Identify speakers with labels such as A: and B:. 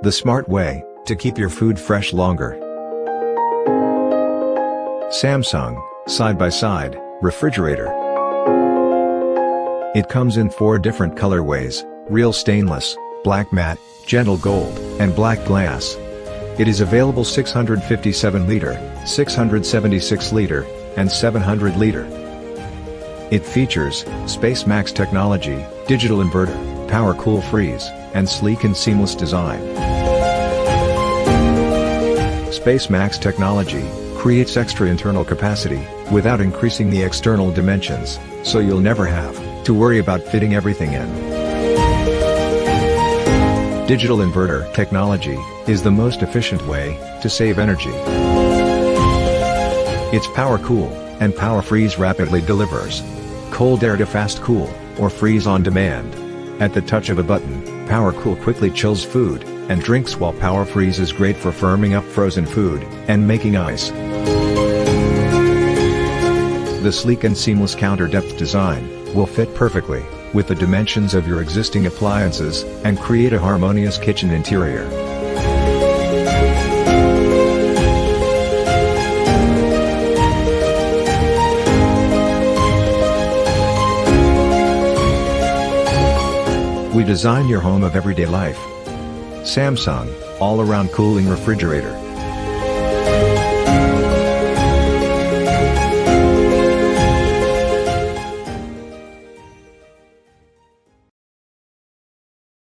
A: the smart way to keep your food fresh longer. Samsung side-by-side refrigerator. It comes in 4 different colorways: real stainless, black matte, gentle gold, and black glass. It is available 657-liter, 676-liter, and 700-liter. It features Space Max technology, digital inverter, power cool freeze, and sleek and seamless design. Space Max technology creates extra internal capacity without increasing the external dimensions, so you'll never have to worry about fitting everything in. Digital inverter technology is the most efficient way to save energy. Its power cool and power freeze rapidly delivers cold air to fast cool, or freeze on demand. At the touch of a button, power cool quickly chills food and drinks, while power freeze is great for firming up frozen food and making ice. The sleek and seamless counter depth design will fit perfectly with the dimensions of your existing appliances and create a harmonious kitchen interior. We design your home of everyday life. Samsung all-around cooling refrigerator.